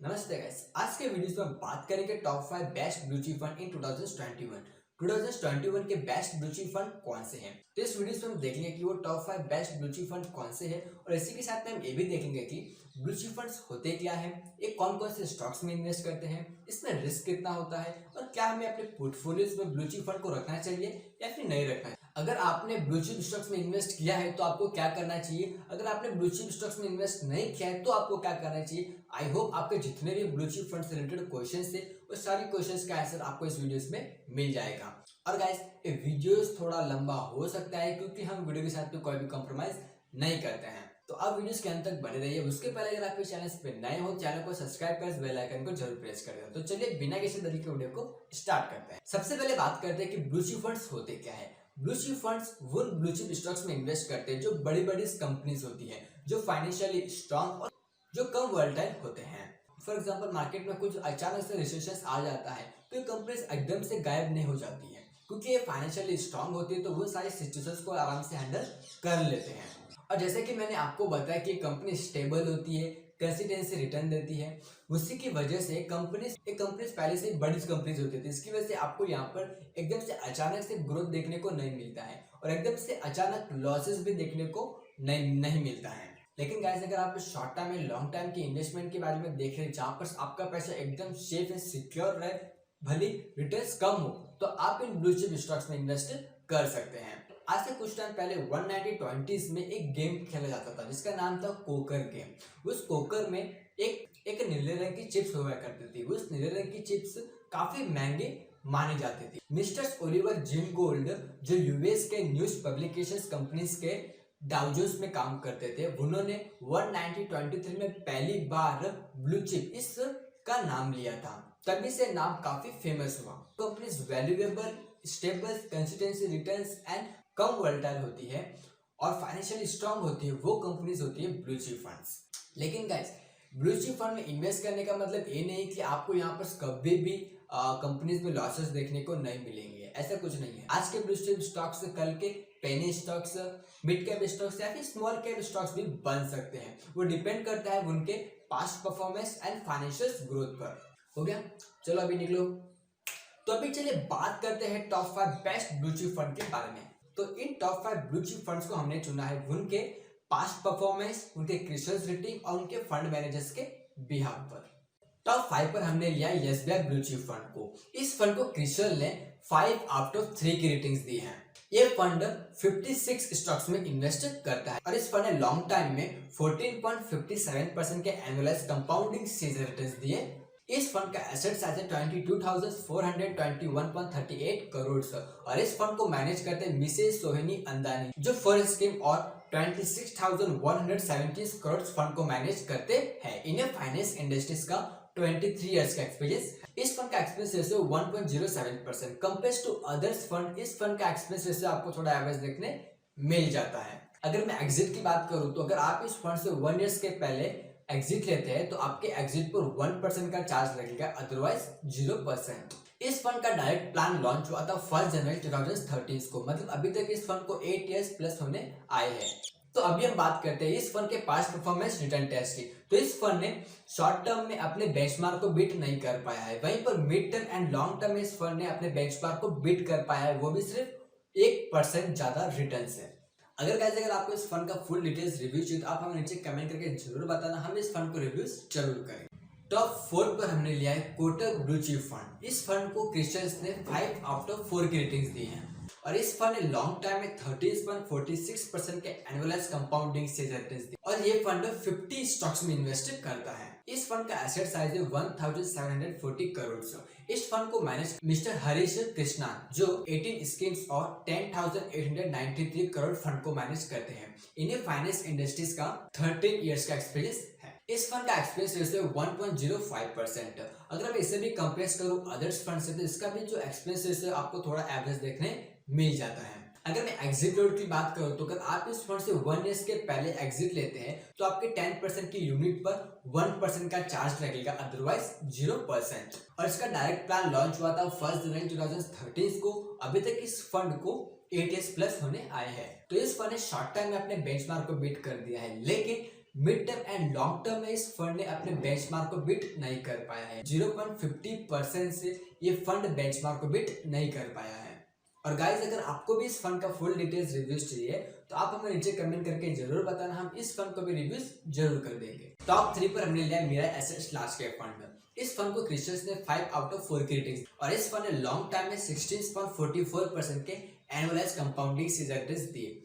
नमस्ते गाइस। आज के वीडियो में बात करेंगे top 5 best blue chip fund in 2021 के बेस्ट ब्लू चिप फंड कौन से हैं। तो इस वीडियो में हम देखेंगे कि वो top 5 best blue chip fund कौन से हैं और इसी के साथ में हम ये भी देखेंगे कि ब्लू चिप फंड्स होते क्या हैं, ये कौन कौन से स्टॉक्स में इन्वेस्ट करते हैं, इसमें रिस्क कितना होता है और क्या हमें अपने पोर्टफोलियोज में ब्लू चिप फंड को रखना चाहिए या फिर नहीं रखना चाहिए। अगर आपने ब्लू चिप स्टॉक्स में इन्वेस्ट किया है तो आपको क्या करना चाहिए, अगर आपने ब्लू चिप स्टॉक्स में इन्वेस्ट नहीं किया है तो आपको क्या करना चाहिए। आई होप आपके जितने भी ब्लू चिप फंड से रिलेटेड क्वेश्चंस थे वो सारी क्वेश्चंस का आंसर आपको इस वीडियोस में मिल जाएगा। और गाइस ये वीडियोस थोड़ा लंबा हो सकता है क्योंकि हम वीडियो के साथ में कोई भी कॉम्प्रोमाइज नहीं करते हैं, तो अब वीडियोस के अंत तक बने रहिए। उसके पहले अगर आप इस चैनल पे नए हो, चैनल को सब्सक्राइब कर बेल आइकन को जरूर प्रेस कर देना। तो चलिए बिना किसी देरी के वीडियो को स्टार्ट करते हैं। सबसे पहले बात करते हैं कि ब्लू चिप फंड्स होते क्या है। ब्लू चिप फंड्स वो ब्लू चिप स्टॉक्स में इन्वेस्ट करते हैं जो बड़ी बड़ी कंपनीज होती है, जो फाइनेंशियली स्ट्रांग और जो कम वोलेटाइल होते हैं। फॉर एग्जांपल मार्केट में कुछ अचानक से रिसेशन आ जाता है तो ये कंपनीज एकदम से गायब नहीं हो जाती है क्योंकि ये फाइनेंशियली स्ट्रांग होती है, तो वो सारी सिचुएशंस को आराम से हैंडल कर लेते हैं। और जैसे कि मैंने आपको बताया कि कंपनी स्टेबल होती है, कंसिस्टेंसी रिटर्न देती है, उसी की वजह से कंपनीज पहले से बड़ी कंपनीज होती थी। इसकी वजह से आपको यहाँ पर एकदम से अचानक से ग्रोथ देखने को नहीं मिलता है और एकदम से अचानक लॉसेस भी देखने को नहीं मिलता है। लेकिन गाइस अगर आप शॉर्ट टाइम में लॉन्ग टाइम की इन्वेस्टमेंट के बारे में देख रहे हैं जहां पर आपका पैसा एकदम सेफ एंड सिक्योर रहे, भले रिटर्न्स कम हो, तो आप इन ब्लू चिप स्टॉक्स में इन्वेस्ट कर सकते हैं। आज से कुछ टाइम पहले 1920s में एक गेम खेला जाता था जिसका नाम था कोकर गेम। उस कोकर में एक नीले रंग की चिप्स हुआ करती थी। उस नीले रंग की चिप्स काफी महंगे माने जाते थे। मिस्टर ओलिवर जिम गोल्ड जो यूएस के न्यूज पब्लिकेशंस कंपनीज के डाउजोस में काम करते थे, उन्होंने 1923 में पहली बार ब्लू चिप इस का नाम लिया था। तभी से नाम काफी फेमस हुआ। Companies valuable, stable, consistency returns and come volatile होती है और फाइनेंशियली स्ट्रांग होती है, वो कंपनीज होती है ब्लू चिप फंड्स। लेकिन गाइस ब्लू चिप फंड में इन्वेस्ट करने का मतलब ये नहीं कि आपको यहाँ पर कभी भी कंपनीज में लॉसेस देखने को नहीं मिलेंगे, ऐसा कुछ नहीं है। आज के ब्लू चिप स्टॉक्स कल के penny stocks, mid cap stocks या फिर स्मॉल कैप स्टॉक्स भी बन सकते हैं। वो डिपेंड करता है उनके past performance and financial growth पर। हो गया, चलो अभी निकलो। तो अभी चलिए बात करते हैं top 5 best blue chip fund के बारे में। तो इन टॉप 5 ब्लू चिप फंड्स को हमने चुना है उनके पास्ट परफॉर्मेंस, उनके क्रिस्टल रेटिंग और उनके फंड मैनेजर्स के बिहाफ पर। टॉप 5 पर हमने लिया एसबीआई ब्लू चिप फंड को। इस फंड को क्रिस्टल ने 5/3 की रेटिंग्स दी हैं। ये फंड 56 स्टॉक्स में इन्वेस्ट करता है और इस फंड ने लॉन्ग टाइम में 14.57% के एनुअलाइज कंपाउंडिंग सीजन रिटर्न्स दिए। इस फंड का एसेट साइज है 22,421.38 करोड़ और इस फंड को मैनेज करते हैं मिसेस सोहिनी अंदानी जो फॉर स्कीम और 26,170 करोड़ फंड को मैनेज करते हैं। इन्हें फाइनेंस इंडस्ट्रीज का 23 इयर्स का एक्सपीरियंस। इस फंड का expense ratio 1.07% compare to others fund. इस फंड का एक्सपेंस रेशियो आपको थोड़ा एवरेज देखने मिल जाता है। अगर मैं एग्जिट की बात करूं तो अगर आप इस फंड से 1 ईयर्स के पहले एग्जिट लेते हैं तो आपके एग्जिट पर 1% का चार्ज लगेगा, अदरवाइज 0%। इस फंड का डायरेक्ट प्लान लॉन्च हुआ था 1 जनवरी 2013 को, मतलब अभी तक इस फंड को 8 इयर्स प्लस होने आए हैं। तो अभी हम बात करते हैं इस फंड के पास्ट परफॉर्मेंस रिटर्न टेस्ट की। तो इस फंड ने शॉर्ट टर्म में अपने बेंचमार्क को बीट नहीं कर पाया है, वहीं पर mid term and long term में इस फंड ने अपने बेंचमार्क को बीट कर पाया है, वो भी सिर्फ 1% ज्यादा रिटर्न से। अगर आपको इस फंड का फुल डिटेल्स रिव्यू चाहिए तो आप हमें नीचे कमेंट करके जरूर बताना, हम इस फंड को रिव्यूज जरूर करेंगे। टॉप 4 पर हमने लिया है कोटक ब्लू चिप फंड। इस फंड को क्रिस्टल्स ने 5/4 की रेटिंग्स दी हैं और इस फंड ने लॉन्ग टाइम में 30.46% के एनुअलाइज कंपाउंडिंग से रिटर्न्स दी और ये फंड 50 स्टॉक्स में इन्वेस्ट करता है। इस फंड का एसेट साइज है 1,740 करोड़। इस फंड को मैनेज मिस्टर हरीश कृष्णन जो 18 स्कीम्स और 10,893 करोड़ फंड को मैनेज करते हैं। इन्हें फाइनेंस इंडस्ट्रीज का 13 इयर्स का एक्सपीरियंस है। इस फंड का एक्सपीरियंस रेशियो 1.05%। अगर मैं इसे भी कंपेयर करूं अदर्स फंड से तो इसका भी जो एक्सपीरियंस रेशियो आपको थोड़ा एवरेज देखने मिल जाता है। अगर मैं एग्जिट रेट की बात करूं तो अगर आप इस फंड से 1 ईयर्स के पहले एग्जिट लेते हैं तो आपके 10% की यूनिट पर 1% का चार्ज लगेगा, अदरवाइज 0%। और इसका डायरेक्ट प्लान लॉन्च हुआ था 1 जनवरी 2013 को। अभी तक इस फंड को 8 इयर्स प्लस होने आए हैं। तो इस फंड ने शॉर्ट टाइम में अपने बेंचमार्क को बीट कर दिया है, लेकिन mid term and long term में इस फंड ने अपने बेंचमार्क को बीट नहीं कर पाया है। 0.50% से ये फंड बेंचमार्क को बीट नहीं कर पाया है। और गाइस अगर आपको भी इस फंड का फुल डिटेल्स रिव्यूज चाहिए तो आप हमें नीचे कमेंट करके जरूर बताना, हम इस फंड को भी रिव्यूज जरूर कर देंगे। टॉप 3 पर हमने लिया Mirae assets large cap fund. इस फंड को क्रिस्टल्स ने 5 आउट ऑफ 4 की रेटिंग और इस फंड ने लॉन्ग टर्म में 16.44% के एनुअलाइज कंपाउंडिंग सीजन दिए,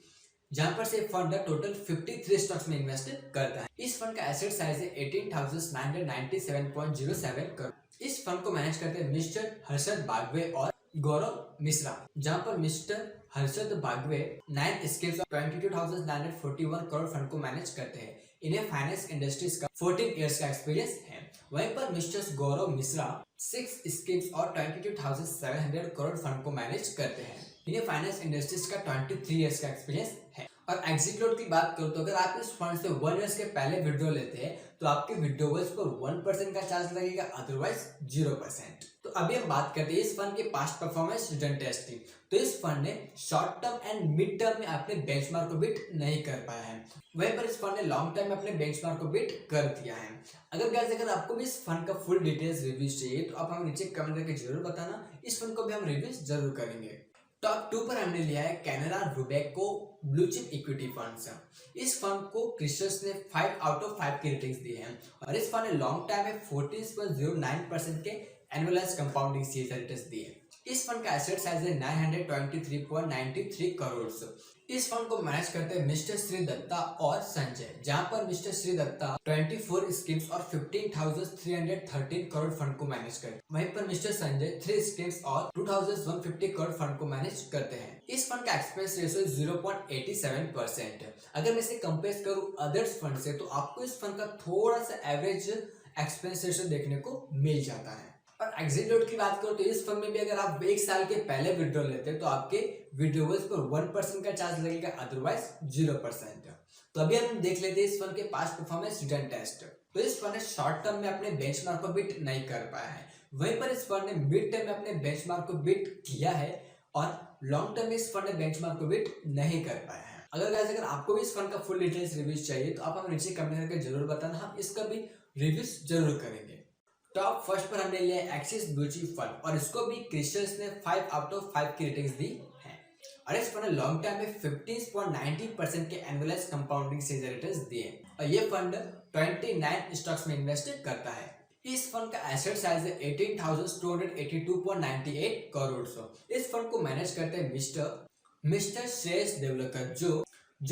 जहां पर से फंड टोटल 53 स्टॉक्स में इन्वेस्ट करता है। इस फंड का एसेट साइज है 18,997.07 करोड़। इस फंड को मैनेज करते हैं मिस्टर हर्षद बागवे और गौरव मिश्रा, जहां पर मिस्टर हर्षद बागवे 9 स्कीम्स और 22,941 करोड़ फंड को मैनेज करते हैं। इन्हें फाइनेंस इंडस्ट्रीज का 14 इयर्स का एक्सपीरियंस है। वहीं पर मिस्टर गौरव मिश्रा 6 स्कीम्स और 22,700 करोड़ फंड को मैनेज करते हैं। इन्हें फाइनेंस इंडस्ट्रीज का 23 इयर्स का एक्सपीरियंस है। और एग्जिट की बात करूं तो अगर आप इस फंड से 1 इयर्स के पहले विड्रॉ लेते हैं तो आपके विड्रॉवल्स पर 1% का चार्ज लगेगा, अदरवाइज 0%। तो अभी हम बात करते हैं इस फंड के पास्ट परफॉर्मेंस रिटर्न टेस्टिंग। तो इस फंड ने short term and mid term में अपने बेंचमार्क को बीट नहीं कर पाया है। वहीं पर इस फंड ने लॉन्ग टर्म में अपने बेंचमार्क को बीट कर दिया है। अगर आपको भी इस फंड का फुल डिटेल्स रिव्यूज चाहिए तो आप हमें नीचे कमेंट करके जरूर बताना, इस फंड को भी हम रिव्यूज जरूर करेंगे। टॉप 2 पर हमने लिया है Canara Robeco blue chip equity funds. इस फंड को क्रिस्टल्स ने 5 आउट ऑफ 5 की रेटिंग्स दी है और इस फंड ने लॉन्ग टर्म में 14.09% के एनुअलाइज कंपाउंडिंग सीजन रिटर्न्स दिए। इस फंड का एसेट साइज है 923.93 करोड़। इस फंड को मैनेज करते हैं मिस्टर श्री दत्ता और संजय, जहां पर मिस्टर श्री दत्ता 24 स्कीम्स और 15,313 करोड़ फंड को मैनेज करते हैं। वहीं पर मिस्टर संजय 3 स्कीम्स और 2,150 करोड़ फंड को मैनेज करते हैं। इस फंड का एक्सपेंस रेशियो 0.87%। अगर मैं इसे कंपेयर करूं अदर्स फंड से तो आपको इस फंड का थोड़ा सा एवरेज एक्सपेंस रेशियो देखने को मिल जाता है। और एग्जिट रेट की बात करो तो इस फंड में भी अगर आप 1 साल के पहले विड्रॉ लेते हैं तो आपके विड्रॉवल्स पर 1% का चार्ज लगेगा, अदरवाइज 0%। तो अभी हम देख लेते हैं इस फंड के पास्ट परफॉर्मेंस रिटर्न टेस्ट। तो इस फंड ने शॉर्ट टर्म में अपने बेंचमार्क को बीट नहीं कर पाया है। वहीं पर इस फंड ने मिड टर्म में अपने बेंचमार्क को बीट किया है और लॉन्ग टर्म में इस फंड ने बेंचमार्क को बीट नहीं कर पाया है। अगर आपको भी इस फंड का फुल डिटेल्स रिव्यूज चाहिए तो आप हमें नीचे कमेंट करके जरूर बताना, हम इसका भी रिव्यूज जरूर करेंगे। टॉप फर्स्ट पर हमने लिया एक्सिस ब्लू चिप फंड और इसको भी क्रिस्टल्स ने 5 आउट ऑफ 5 की रेटिंग्स दी है और इस फंड ने लॉन्ग टर्म में 15.90% के एनुअलाइज कंपाउंडिंग सीजन रिटर्न्स दिए और ये फंड 29 स्टॉक्स में इन्वेस्ट करता है। इस फंड का एसेट साइज है 18,282.98 करोड़। इस फंड को मैनेज करते हैं मिस्टर श्रेयस देवलकर जो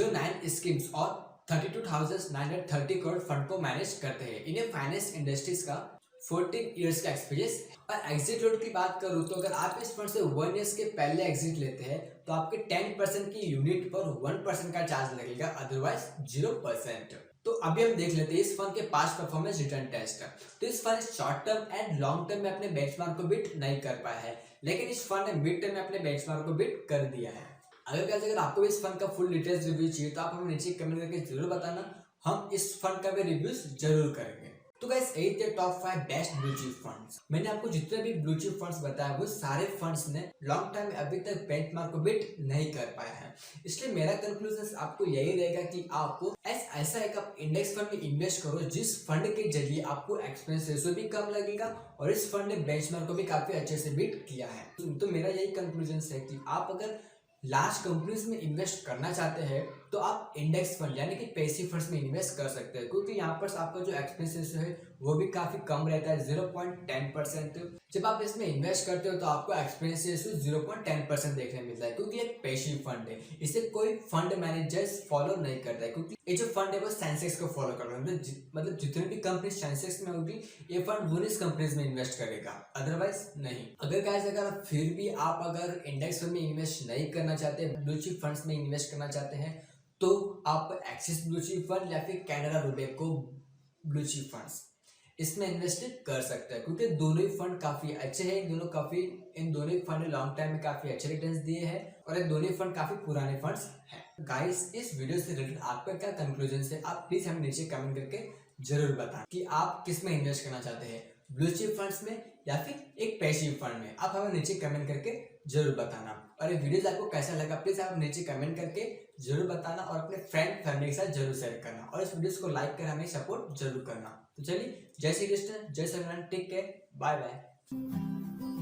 9 स्कीम्स और 32,930 करोड़ फंड को मैनेज करते हैं। इन्हें फाइनेंस इंडस्ट्रीज का 14 इयर्स का एक्सपीरियंस। और एग्जिट रेट की बात करूं तो अगर आप इस फंड से 1 इयर्स के पहले एग्जिट लेते हैं तो आपके 10% की यूनिट पर 1% का चार्ज लगेगा, अदरवाइज 0%। तो अभी हम देख लेते हैं इस फंड के पास्ट परफॉर्मेंस रिटर्न टेस्ट। तो इस fund short term and long term में अपने बेंचमार्क को बीट नहीं कर पाया है, लेकिन इस फंड ने मिड टर्म में अपने बेंचमार्क को बीट कर दिया है। अगर आपको इस फंड का फुल डिटेल्स रिव्यू चाहिए तो आप हमें नीचे कमेंट करके जरूर बताना, हम इस फंड का भी रिव्यूज जरूर करेंगे। तो गाइस यही थे top 5 best blue chip funds. मैंने आपको जितने भी ब्लू चिप फंड्स बताया वो सारे फंड्स ने लॉन्ग टाइम में अभी तक बेंचमार्क को बीट नहीं कर पाया है। इसलिए मेरा कंक्लूजन आपको यही रहेगा कि आपको ऐसा एक आप इंडेक्स फंड में इन्वेस्ट करो जिस फंड के जरिए आपको एक्सपेंस रेशियो भी कम लगेगा और इस फंड ने बेंचमार्क को भी काफी अच्छे से बीट किया है। तो मेरा यही कंक्लूजन है कि आप अगर लार्ज कंपनीज में इन्वेस्ट करना चाहते हैं तो आप इंडेक्स फंड यानी कि पैसिव फंड्स में इन्वेस्ट कर सकते हैं, क्योंकि यहाँ पर आपका जो एक्सपेंसेस है वो भी काफी कम रहता है, 0.10%। जब आप इसमें इन्वेस्ट करते हो तो आपको एक्सपेंसेस 0.10% देखने मिलता है, क्योंकि एक पैसिव फंड है। इसे कोई फंड मैनेजर्स फॉलो नहीं करता है, क्योंकि ये जो फंड है वो सेंसेक्स को फॉलो करता है। मतलब जितनी भी कंपनी सेंसेक्स में होगी ये फंड उन्हीं कंपनीज में इन्वेस्ट करेगा, अदरवाइज नहीं। अगर फिर भी आप अगर इंडेक्स फंड में इन्वेस्ट नहीं करना चाहते, ब्लू चिप फंड्स में इन्वेस्ट करना चाहते हैं तो आप एक्सिस ब्लू चिप फंड या फिर Canara Robeco blue chip funds इसमें इन्वेस्ट कर सकते हैं, क्योंकि दोनों ही फंड काफी अच्छे हैं। इन दोनों ही फंड लॉन्ग टाइम में काफी अच्छे रिटर्न्स दिए हैं और ये दोनों ही फंड काफी पुराने फंड्स हैं। गाइस इस वीडियो से रिलेटेड आपका क्या कंक्लूजन है, आप प्लीज हमें नीचे कमेंट करके जरूर बताएं कि आप किस में इन्वेस्ट करना चाहते हैं, ब्लू चिप फंड्स में या फिर एक पैसिव फंड में। आप हमें नीचे कमेंट करके जरूर बताना। और ये वीडियोस आपको कैसा लगा प्लीज आप नीचे कमेंट करके जरूर बताना और अपने फ्रेंड फैमिली के साथ जरूर शेयर करना और इस वीडियो को लाइक कर हमें सपोर्ट जरूर करना। तो चलिए, जय श्री कृष्ण, जय Shri Ram, take care, bye bye.